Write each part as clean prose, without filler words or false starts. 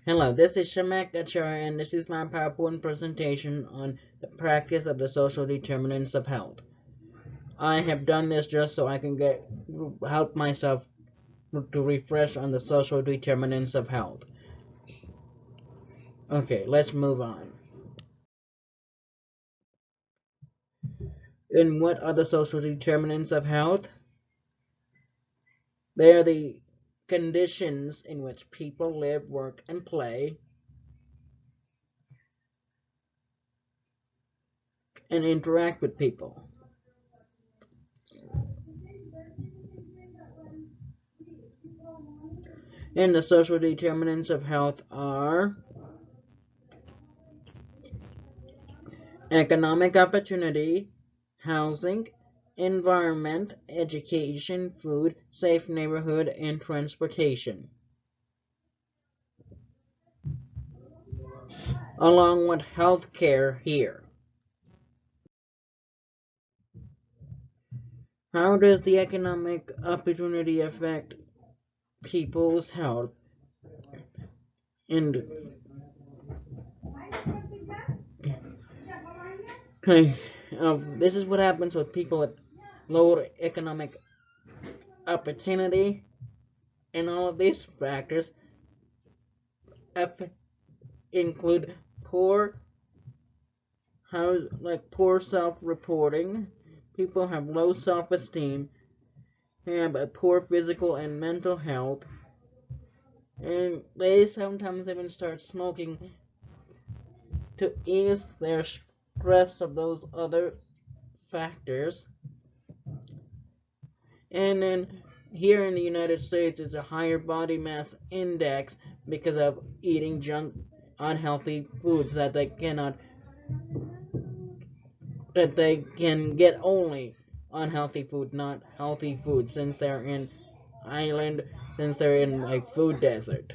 Hello, this is Shamak Acharya, and this is my PowerPoint presentation on the practice of the social determinants of health. I have done this just so I can help myself to refresh on the social determinants of health. Okay, let's move on. And what are the social determinants of health? They are the conditions in which people live, work, and play, and interact with people. And the social determinants of health are economic opportunity, housing, environment, education, food, safe neighborhood, and transportation, along with health care here. How does the economic opportunity affect people's health? And this is what happens with people with lower economic opportunity, and all of these factors include poor poor self-reporting. People have low self-esteem, have a poor physical and mental health, and they sometimes even start smoking to ease their stress of those other factors. And then here in the United States, it's a higher body mass index because of eating junk, unhealthy foods that they can get only unhealthy food, not healthy food, since they're in island, since they're in like food desert.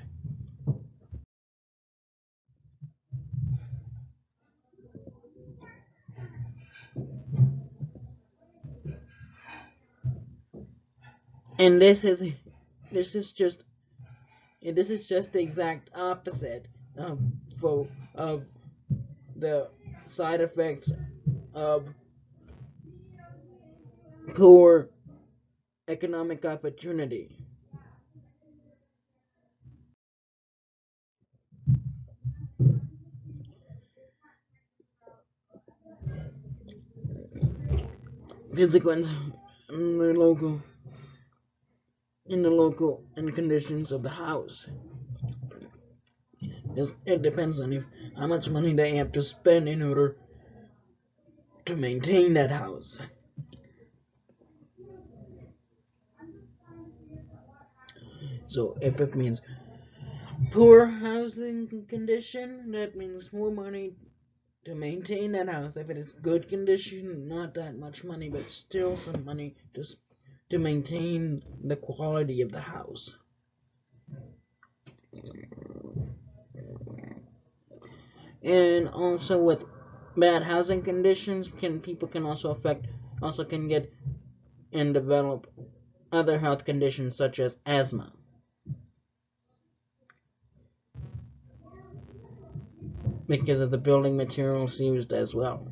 And this is just this is just the exact opposite of the side effects of poor economic opportunity. Physical and the local and conditions of the house. It depends on how much money they have to spend in order to maintain that house. So if it means poor housing condition, that means more money to maintain that house. If it is good condition, not that much money, but still some money to maintain the quality of the house. And also with bad housing conditions, people can also can get and develop other health conditions such as asthma. Because of the building materials used as well.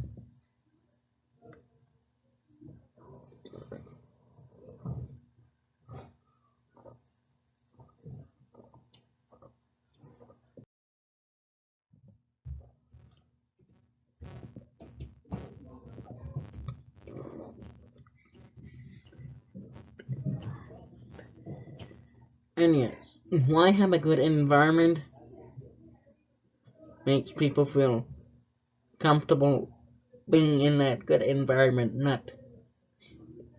And yes, why have a good environment makes people feel comfortable being in that good environment, not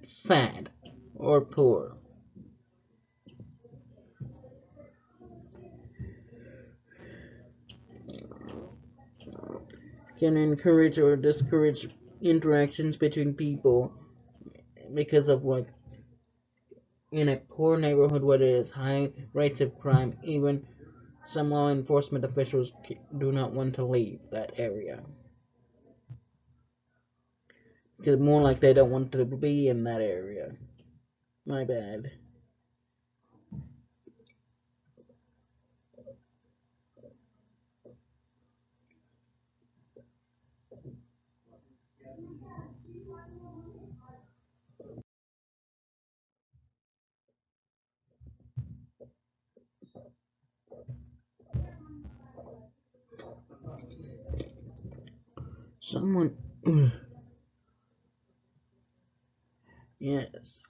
sad or poor. Can encourage or discourage interactions between people because of what in a poor neighborhood where there is high rates of crime, even some law enforcement officials do not want to leave that area. Because more like they don't want to be in that area. My bad. someone. Yes.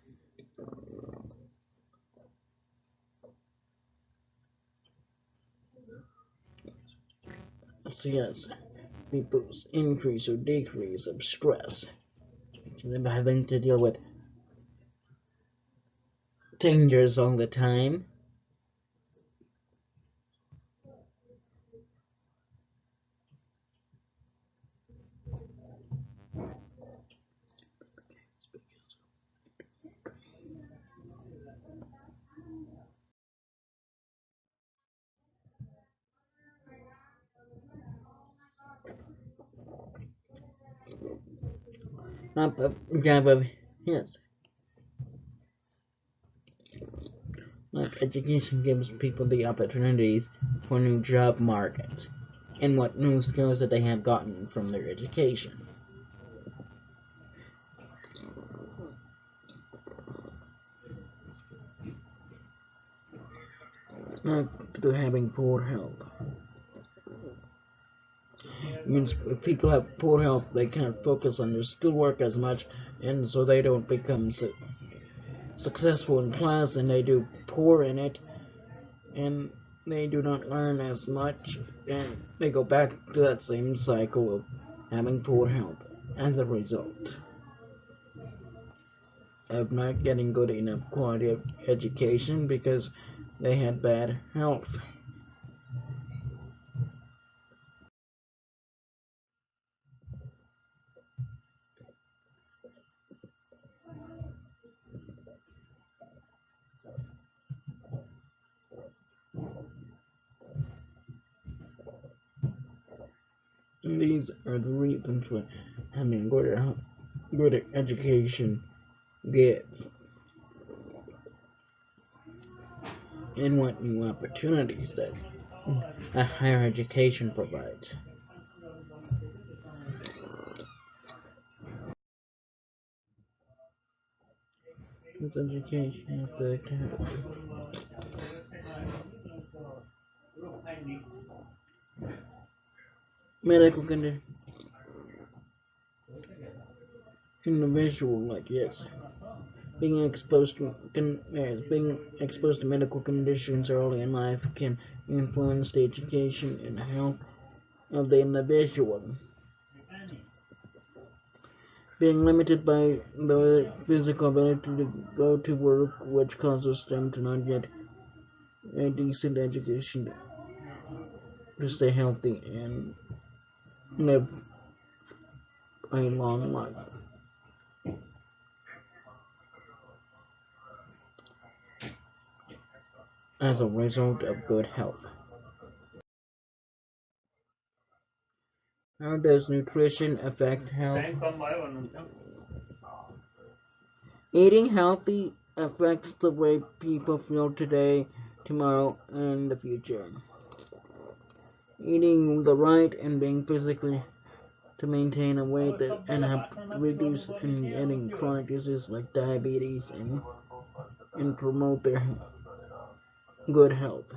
So yes, people's increase or decrease of stress. Them having to deal with dangers all the time. Not but yes. Like education gives people the opportunities for new job markets and what new skills that they have gotten from their education. Not to having poor health. It means if people have poor health, they can't focus on their schoolwork as much, and so they don't become successful in class, and they do poor in it, and they do not learn as much, and they go back to that same cycle of having poor health as a result of not getting good enough quality of education because they had bad health. And these are the reasons for having good education gets and what new opportunities that a higher education provides. With education affect medical condition individual like yes being exposed to medical conditions early in life can influence the education and health of the individual. Being limited by the physical ability to go to work, which causes them to not get a decent education to stay healthy and live a long life. As a result of good health. How does nutrition affect health? Eating healthy affects the way people feel today, tomorrow, and the future. Eating the right and being physically to maintain a weight that and have reduce and getting chronic diseases like diabetes and promote their good health.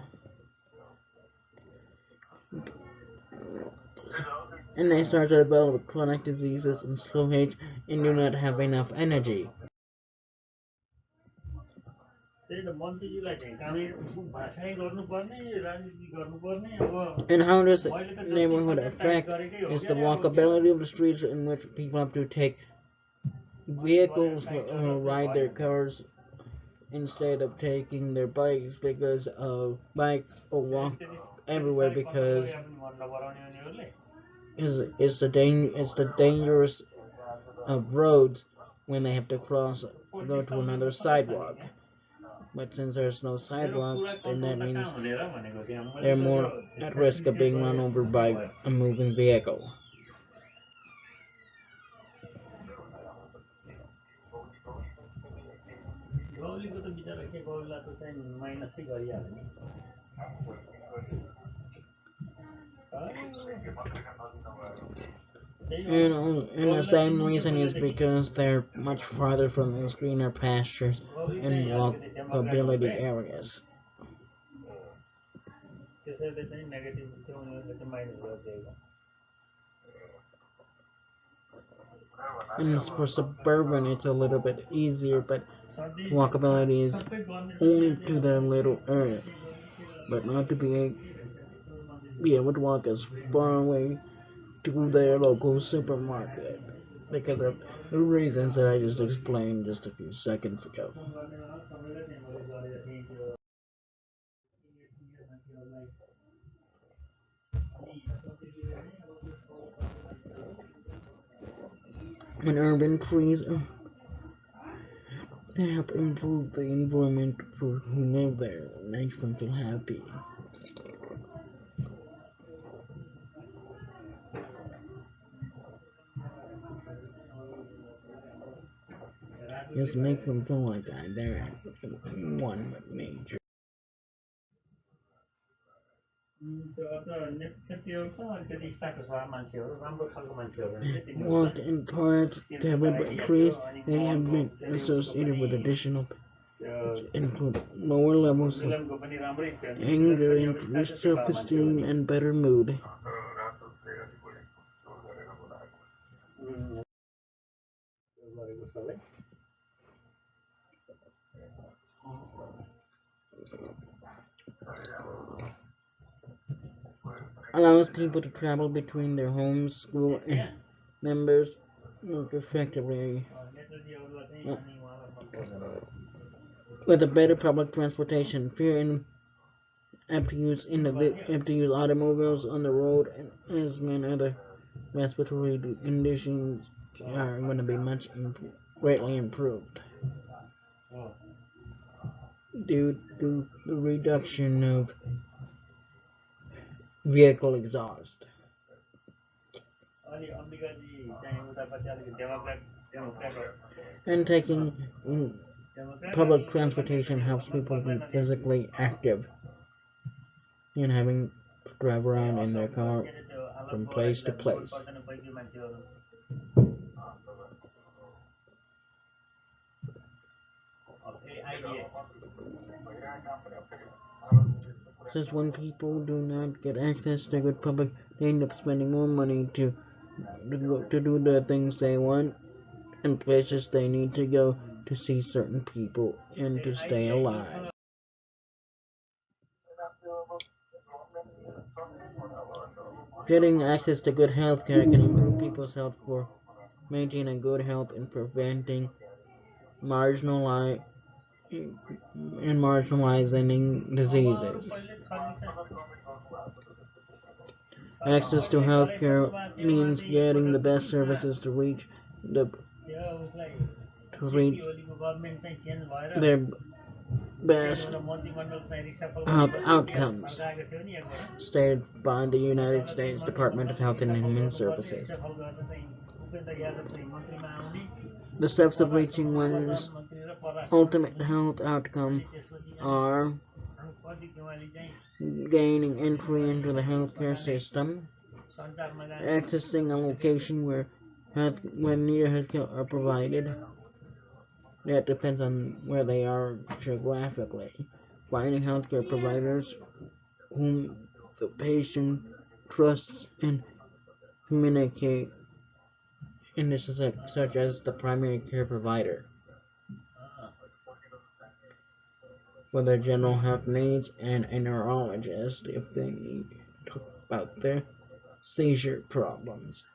And they start to develop chronic diseases in slow age and do not have enough energy. And how does the neighborhood affect is the walkability of the streets in which people have to take vehicles or ride their cars instead of taking their bikes because bike or walk everywhere because it's the dangerous of roads when they have to go to another sidewalk. But since there's no sidewalks, then that means they're more at risk of being run over by a moving vehicle. And the same reason is because they're much farther from those greener pastures and walkability areas. And for suburban, it's a little bit easier, but walkability is only to the little area, but not to be able to walk as far away to their local supermarket because of the reasons that I just explained just a few seconds ago. When urban trees help improve the environment for who live there, it makes them feel happy. Just makes them feel like they're one with nature. Walk in parks covered by trees, they have been associated with additional include lower levels of anger, increased self-esteem, and better mood. Allows people to travel between their homes, school, and members work effectively. With a better public transportation, fear and empty use automobiles on the road, and asthma and other respiratory conditions are going to be greatly improved due to the reduction of vehicle exhaust. And taking public transportation helps people be physically active and having to drive around in their car from place to place. Since when people do not get access to good public, they end up spending more money to do the things they want and places they need to go to see certain people and to stay alive. Getting access to good health care can improve people's health for maintaining good health and preventing marginalizing diseases. Access to health care means getting the best services the to reach their best health outcomes, stated by the United States Department of Health and Human Services. The steps of reaching one's ultimate health outcome are gaining entry into the healthcare system, accessing a location where needed healthcare are provided. That depends on where they are geographically. Finding healthcare providers whom the patient trusts and communicate in this such as the primary care provider for their general health needs and a neurologist if they need to talk about their seizure problems.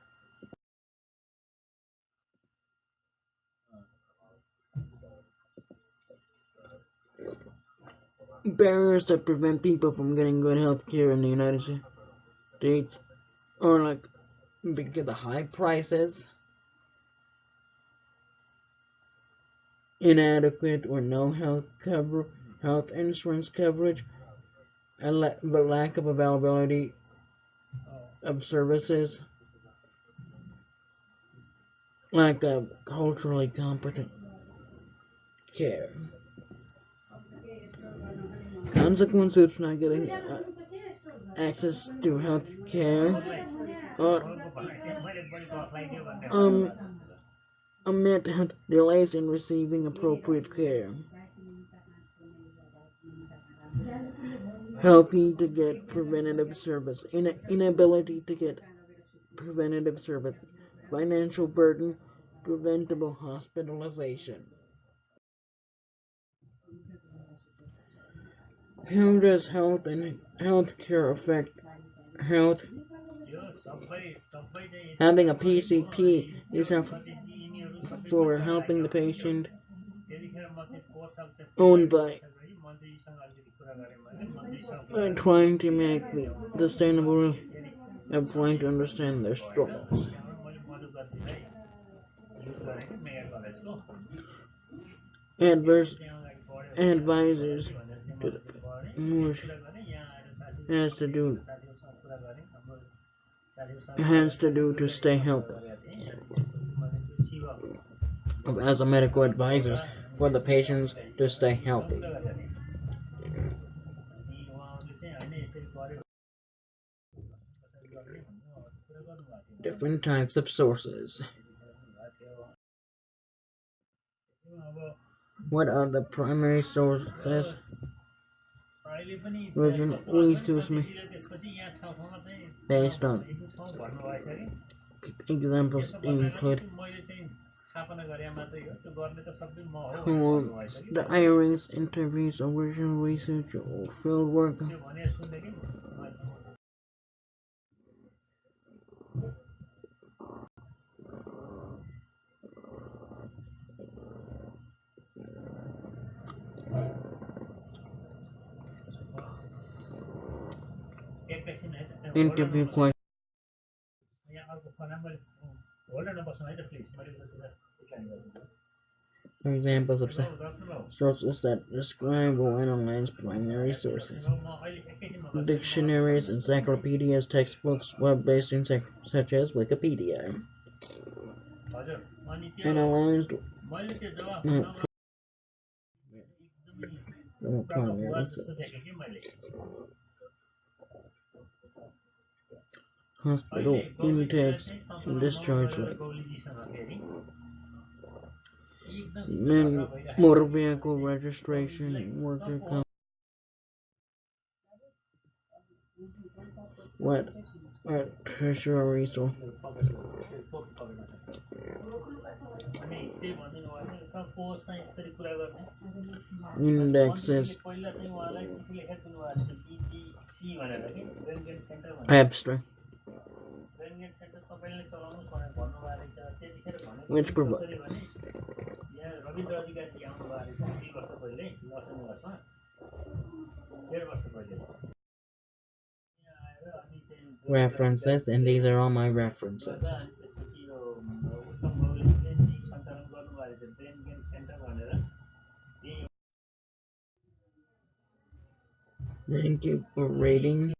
Barriers that prevent people from getting good health care in the United States are like because of the high prices, inadequate or no health insurance coverage, the lack of availability of services, lack of culturally competent care. Consequences of not getting access to health care are amid delays in receiving appropriate care. Healthy to get preventative service, inability to get preventative service, financial burden, preventable hospitalization. How does health and healthcare affect health? Having a PCP is for helping the patient, owned by and trying to make the sustainable and trying to understand their struggles. Adverse advisors has to do to stay healthy. As a medical advisor for the patients to stay healthy. Different types of sources. What are the primary sources? Based on examples include the IRS interviews, original research, or field work. Interview questions. Examples of sources that describe or analyze primary sources. Dictionaries, encyclopedias, textbooks, web-based such as Wikipedia. Analyzed primary source. Hospital intakes and discharge rate. Motor vehicle registration, worker comp. What tertiary source? Indexes. Abstract. Which provide references, and these are all my references. Thank you for rating.